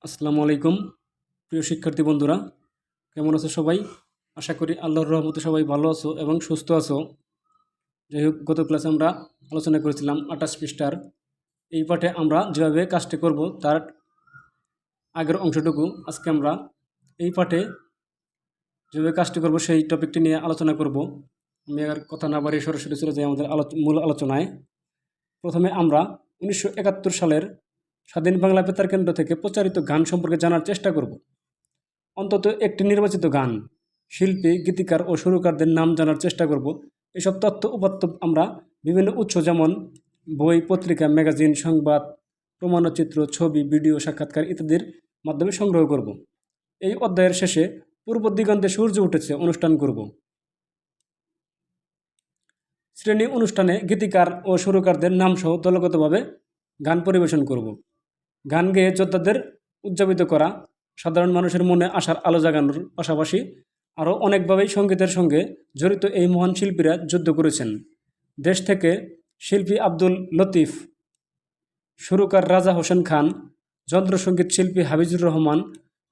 আসসালামু আলাইকুম প্রিয় শিক্ষার্থী বন্ধুরা, কেমন আছো সবাই? আশা করি আল্লাহর রহমতে সবাই ভালো আছো এবং সুস্থ আছো। যাই হোক, গত ক্লাসে আমরা আলোচনা করেছিলাম 28 পৃষ্ঠার এই পাঠে আমরা যেভাবে কাজটি করব তার আগের অংশটুকু আজকে আমরা এই পাঠে যেভাবে কাজটি করব সেই টপিকটি নিয়ে আলোচনা করব। আমি আর কথা না বাড়িয়ে সরাসরি চলে যাই আমাদের মূল আলোচনায়। প্রথমে আমরা 1971 সালের স্বাধীন বাংলা বেতার কেন্দ্র থেকে প্রচারিত গান সম্পর্কে জানার চেষ্টা করব। অন্তত একটি নির্বাচিত গান, শিল্পী, গীতিকার ও সুরকারদের নাম জানার চেষ্টা করব। এসব তথ্য উপাত্ত আমরা বিভিন্ন উৎস যেমন বই, পত্রিকা, ম্যাগাজিন, সংবাদ, প্রমাণচিত্র, ছবি, ভিডিও, সাক্ষাৎকার ইত্যাদির মাধ্যমে সংগ্রহ করব। এই অধ্যায়ের শেষে পূর্ব দিগন্তে সূর্য উঠেছে অনুষ্ঠান করব। শ্রেণী অনুষ্ঠানে গীতিকার ও সুরকারদের নামসহ দলগতভাবে গান পরিবেশন করব। গান গেয়ে যোদ্ধাদের উদযাপিত করা, সাধারণ মানুষের মনে আশার আলো জাগানোর পাশাপাশি আরও অনেকভাবেই সঙ্গীতের সঙ্গে জড়িত এই মহান শিল্পীরা যুদ্ধ করেছেন। দেশ থেকে শিল্পী আব্দুল লতিফ, সুরকার রাজা হোসেন খান, যন্ত্রসঙ্গীত শিল্পী হাফিজুর রহমান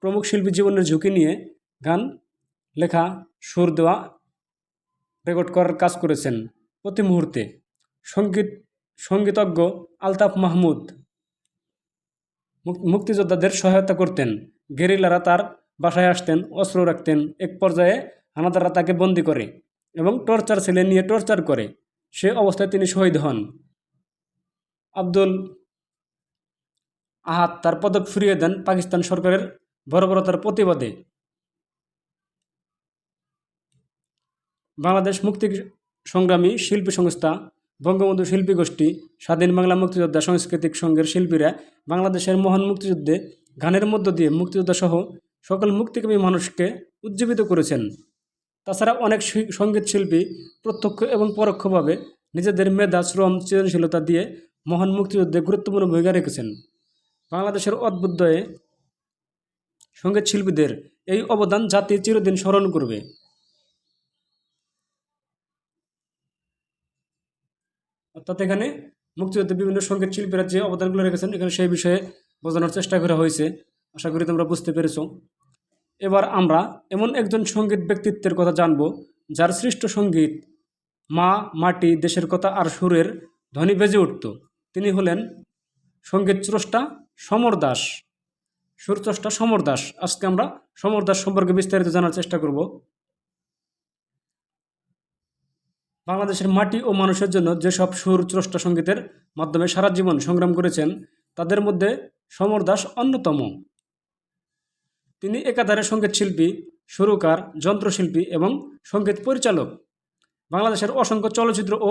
প্রমুখ শিল্পী জীবনের ঝুঁকি নিয়ে গান লেখা, সুর দেওয়া, রেকর্ড করার কাজ করেছেন প্রতি মুহূর্তে। সঙ্গীতজ্ঞ আলতাফ মাহমুদ মুক্তিযোদ্ধাদের সহায়তা করতেন। গেরিলারা তার বাসায় আসতেন, অস্ত্র রাখতেন। এক পর্যায়ে হানাদাররা তাকে বন্দি করে এবং টর্চার সেলে নিয়ে টর্চার করে। সে অবস্থায় তিনি শহীদ হন। আব্দুল আহাদ তার পদক ফিরিয়ে দেন পাকিস্তান সরকারের বর্বরতার প্রতিবাদে। বাংলাদেশ মুক্তি সংগ্রামী শিল্পী সংস্থা, বঙ্গবন্ধু শিল্পী গোষ্ঠী, স্বাধীন বাংলা মুক্তিযোদ্ধা সাংস্কৃতিক সংঘের শিল্পীরা বাংলাদেশের মহান মুক্তিযুদ্ধে গানের মধ্য দিয়ে মুক্তিযোদ্ধা সহ সকল মুক্তিকামী মানুষকে উজ্জীবিত করেছেন। তাছাড়া অনেক সঙ্গীত শিল্পী প্রত্যক্ষ এবং পরোক্ষভাবে নিজেদের মেধা, শ্রম, সৃজনশীলতা দিয়ে মহান মুক্তিযুদ্ধে গুরুত্বপূর্ণ ভূমিকা রেখেছেন। বাংলাদেশের অভ্যুদয়ে সঙ্গীত শিল্পীদের এই অবদান জাতি চিরদিন স্মরণ করবে। অর্থাৎ এখানে মুক্তিযুদ্ধে বিভিন্ন সঙ্গীত শিল্পীরা যে অবদানগুলো রেখেছেন এখানে সেই বিষয়ে বোঝানোর চেষ্টা করা হয়েছে। আশা করি তোমরা বুঝতে পেরেছ। এবার আমরা এমন একজন সঙ্গীত ব্যক্তিত্বের কথা জানব যার সৃষ্ট সঙ্গীত মা, মাটি, দেশের কথা আর সুরের ধ্বনি বেজে উঠত। তিনি হলেন সঙ্গীত স্রষ্টা সমর দাস, সুরস্রষ্টা সমর দাস। আজকে আমরা সমর দাস সম্পর্কে বিস্তারিত জানার চেষ্টা করব। বাংলাদেশের মাটি ও মানুষের জন্য যেসব সুর স্রষ্টা সঙ্গীতের মাধ্যমে সারা জীবন সংগ্রাম করেছেন তাদের মধ্যে সমর দাস অন্যতম। তিনি একাধারে সঙ্গীত শিল্পী, সুরকার, যন্ত্রশিল্পী এবং সঙ্গীত পরিচালক। বাংলাদেশের অসংখ্য চলচ্চিত্র ও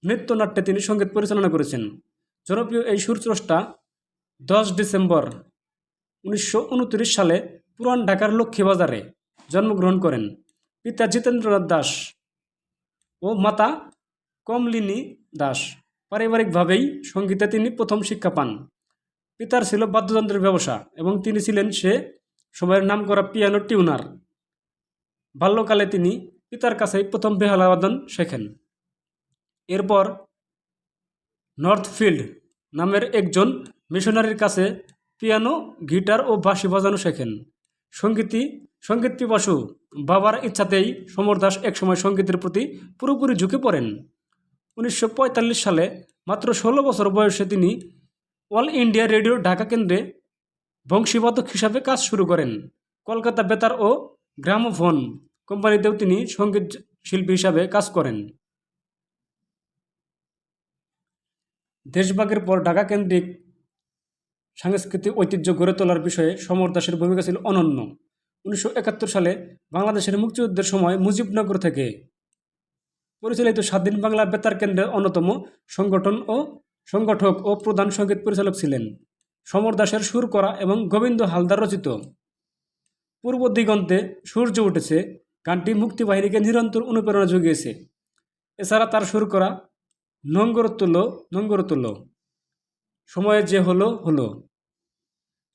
নৃত্যনাট্যে তিনি সঙ্গীত পরিচালনা করেছেন। জনপ্রিয় এই সুরস্রষ্টা 10 ডিসেম্বর 1929 সালে পুরান ঢাকার লক্ষ্মীবাজারে জন্মগ্রহণ করেন। পিতা জিতেন্দ্রনাথ দাস ও মাতা কমলিনী দাস। পারিবারিকভাবেই সঙ্গীতে তিনি প্রথম শিক্ষা পান। পিতার ছিল বাদ্যযন্ত্রের ব্যবসা এবং তিনি ছিলেন সে সময়ের নামকরা পিয়ানো টিউনার। বাল্যকালে তিনি পিতার কাছেই প্রথম বেহালা বাদন শেখেন। এরপর নর্থফিল্ড নামের একজন মিশনারির কাছে পিয়ানো, গিটার ও বাঁশি বাজানো শেখেন। সঙ্গীত পিপাসু বাবার ইচ্ছাতেই সমর দাস একসময় সঙ্গীতের প্রতি পুরোপুরি ঝুঁকে পড়েন। 1945 সালে মাত্র 16 বছর বয়সে তিনি অল ইন্ডিয়া রেডিও ঢাকা কেন্দ্রে বংশীবাদক হিসাবে কাজ শুরু করেন। কলকাতা বেতার ও গ্রামোফোন কোম্পানিতেও তিনি সঙ্গীত শিল্পী হিসাবে কাজ করেন। দেশভাগের পর ঢাকা কেন্দ্রিক সাংস্কৃতিক ঐতিহ্য গড়ে তোলার বিষয়ে সমর দাসের ভূমিকা ছিল অনন্য। 1971 সালে বাংলাদেশের মুক্তিযুদ্ধের সময় মুজিবনগর থেকে পরিচালিত স্বাধীন বাংলা বেতার কেন্দ্রের অন্যতম সংগঠক ও প্রধান সঙ্গীত পরিচালক ছিলেন। সমর দাসের সুর করা এবং গোবিন্দ হালদার রচিত পূর্ব দিগন্তে সূর্য উঠেছে গানটি মুক্তিবাহিনীকে নিরন্তর অনুপ্রেরণা জুগিয়েছে। এছাড়া তার সুর করা নোঙ্গর তুলো, সময়ে যে হলো হলো,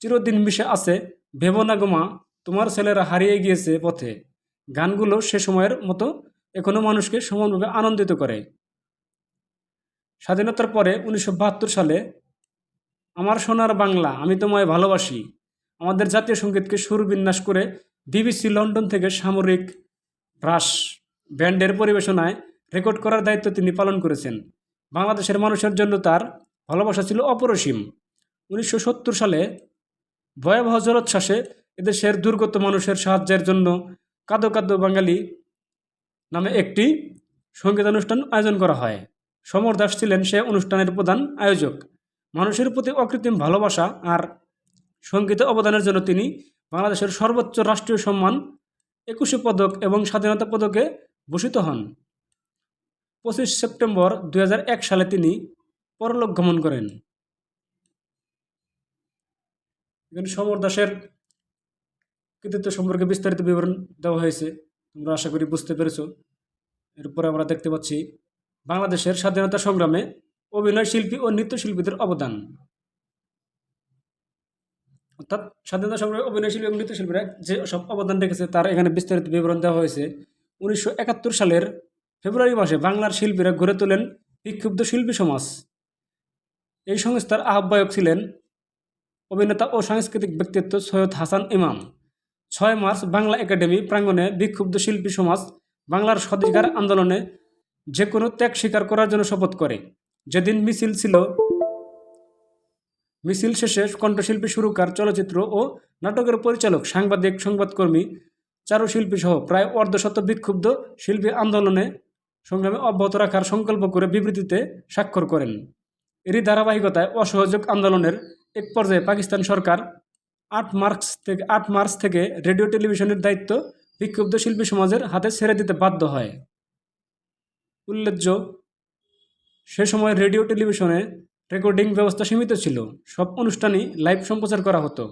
চিরদিন মিশে আছে, ভেবো না গো মা, তোমার ছেলেরা হারিয়ে গিয়েছে পথে, গানগুলো সে সময়ের মতো এখনও মানুষকে সমানভাবে আনন্দিত করে। স্বাধীনতার পরে 1972 সালে আমার সোনার বাংলা, আমি তোমায় ভালোবাসি, আমাদের জাতীয় সঙ্গীতকে সুরবিন্যাস করে বিবিসি লন্ডন থেকে সামরিক ব্রাস ব্যান্ডের পরিবেশনায় রেকর্ড করার দায়িত্ব তিনি পালন করেছেন। বাংলাদেশের মানুষের জন্য তার ভালোবাসা ছিল অপরিসীম। 1970 সালে ভয়াবহ জলোচ্ছ্বাসে এদেশের দুর্গত মানুষের সাহায্যের জন্য কাঁদো কাঁদো বাঙালি নামে একটি সঙ্গীতানুষ্ঠান আয়োজন করা হয়। সমর দাস ছিলেন সে অনুষ্ঠানের প্রধান আয়োজক। মানুষের প্রতি অকৃত্রিম ভালোবাসা আর সঙ্গীতে অবদানের জন্য তিনি বাংলাদেশের সর্বোচ্চ রাষ্ট্রীয় সম্মান 21 পদক এবং স্বাধীনতা পদকে ভূষিত হন। 25 সেপ্টেম্বর 2001 সালে তিনি পরলোক গমন করেন। এখানে সমর দাসের কৃতিত্ব সম্পর্কে বিস্তারিত বিবরণ দেওয়া হয়েছে, তোমরা আশা করি বুঝতে পেরেছ। এরপরে আমরা দেখতে পাচ্ছি বাংলাদেশের স্বাধীনতা সংগ্রামে অভিনয় শিল্পী ও নৃত্যশিল্পীদের অবদান। অর্থাৎ স্বাধীনতা সংগ্রামে অভিনয় শিল্পী এবং নৃত্যশিল্পীরা যে সব অবদান রেখেছে তার এখানে বিস্তারিত বিবরণ দেওয়া হয়েছে। 1971 সালের ফেব্রুয়ারি মাসে বাংলার শিল্পীরা গড়ে তোলেন বিক্ষুব্ধ শিল্পী সমাজ। এই সংস্থার আহ্বায়ক ছিলেন অভিনেতা ও সাংস্কৃতিক ব্যক্তিত্ব সৈয়দ হাসান ইমাম। 6 মার্চ বাংলা একাডেমি প্রাঙ্গণে বিক্ষুব্ধ শিল্পী সমাজ বাংলার স্বাধিকার আন্দোলনে যে কোনো ত্যাগ স্বীকার করার জন্য শপথ করে। যেদিন মিছিল শেষে কণ্ঠশিল্পী, সুরকার, চলচ্চিত্র ও নাটকের পরিচালক, সাংবাদিক, সংবাদকর্মী, চারুশিল্পী সহ প্রায় অর্ধশত বিক্ষুব্ধ শিল্পী আন্দোলনে সংগ্রামে অব্যাহত রাখার সংকল্প করে বিবৃতিতে স্বাক্ষর করেন। এরই ধারাবাহিকতায় অসহযোগ আন্দোলনের এক পর্যায়ে পাকিস্তান সরকার 8 মার্চ থেকে রেডিও টেলিভিশনের দায়িত্ব বিক্ষুব্ধ শিল্পী সমাজের হাতে ছেড়ে দিতে বাধ্য হয়। উল্লেখ্য, সে সময় রেডিও টেলিভিশনে রেকর্ডিং ব্যবস্থা সীমিত ছিল, সব অনুষ্ঠানই লাইভ সম্প্রচার করা হতো।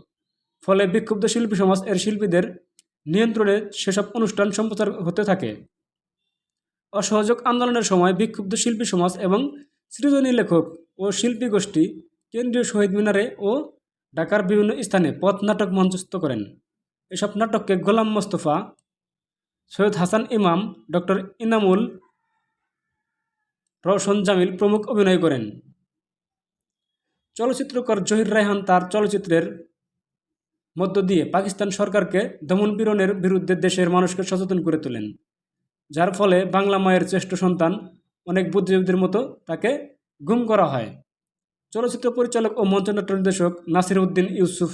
ফলে বিক্ষুব্ধ শিল্পী সমাজ এর শিল্পীদের নিয়ন্ত্রণে সেসব অনুষ্ঠান সম্প্রচার হতে থাকে। অসহযোগ আন্দোলনের সময় বিক্ষুব্ধ শিল্পী সমাজ এবং সৃজনী লেখক ও শিল্পী গোষ্ঠী কেন্দ্রীয় শহীদ মিনারে ও ঢাকার বিভিন্ন স্থানে পথ নাটক মঞ্চস্থ করেন। এসব নাটককে গোলাম মোস্তফা, সৈয়দ হাসান ইমাম, ডক্টর ইনামুল রওশন জামিল প্রমুখ অভিনয় করেন। চলচ্চিত্রকার জহির রায়হান তার চলচ্চিত্রের মধ্য দিয়ে পাকিস্তান সরকারকে দমন-পীড়নের বিরুদ্ধে দেশের মানুষকে সচেতন করে তোলেন, যার ফলে বাংলা মায়ের শ্রেষ্ঠ সন্তান অনেক বুদ্ধিজীবীদের মতো তাকে গুম করা হয়। চলচ্চিত্র পরিচালক ও মঞ্চনাট্য নির্দেশক নাসির উদ্দিন ইউসুফ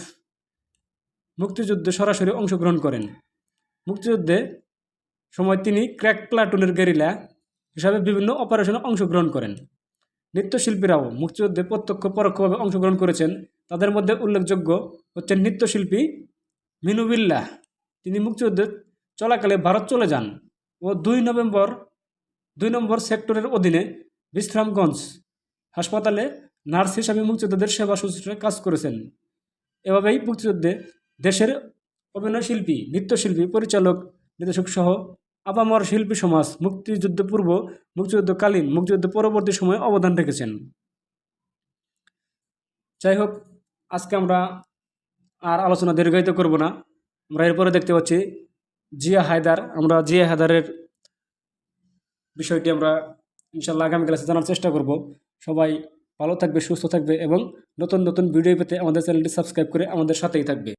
মুক্তিযুদ্ধে সরাসরি অংশগ্রহণ করেন। মুক্তিযুদ্ধে সময় তিনি ক্র্যাক প্লাটুনের গেরিলা হিসাবে বিভিন্ন অপারেশনে অংশগ্রহণ করেন। নৃত্যশিল্পীরাও মুক্তিযুদ্ধে প্রত্যক্ষ পরোক্ষভাবে অংশগ্রহণ করেছেন। তাদের মধ্যে উল্লেখযোগ্য হচ্ছেন নৃত্যশিল্পী মিনু বিল্লাহ। তিনি মুক্তিযুদ্ধে চলাকালে ভারত চলে যান ও 2 নম্বর সেক্টরের অধীনে বিশ্রামগঞ্জ হাসপাতালে নার্স হিসাবে মুক্তিযোদ্ধাদের সেবা শুশ্রূষায় কাজ করেছেন। এভাবেই মুক্তিযুদ্ধে দেশের অভিনয়শিল্পী, নৃত্যশিল্পী, পরিচালক, নির্দেশক সহ আপামর শিল্পী সমাজ মুক্তিযুদ্ধ পূর্ব, মুক্তিযুদ্ধকালীন, মুক্তিযুদ্ধ পরবর্তী সময়ে অবদান রেখেছেন। যাই হোক, আজকে আমরা আর আলোচনা দীর্ঘায়িত করব না। আমরা এরপরে দেখতে পাচ্ছি জিয়া হায়দার। আমরা জিয়া হায়দারের বিষয়টি আমরা ইনশাআল্লাহ আগামী ক্লাসে জানার চেষ্টা করব। সবাই ভালো থাকবে, সুস্থ থাকবে এবং নতুন নতুন ভিডিও পেতে আমাদের চ্যানেলটি সাবস্ক্রাইব করে আমাদের সাথেই থাকবে।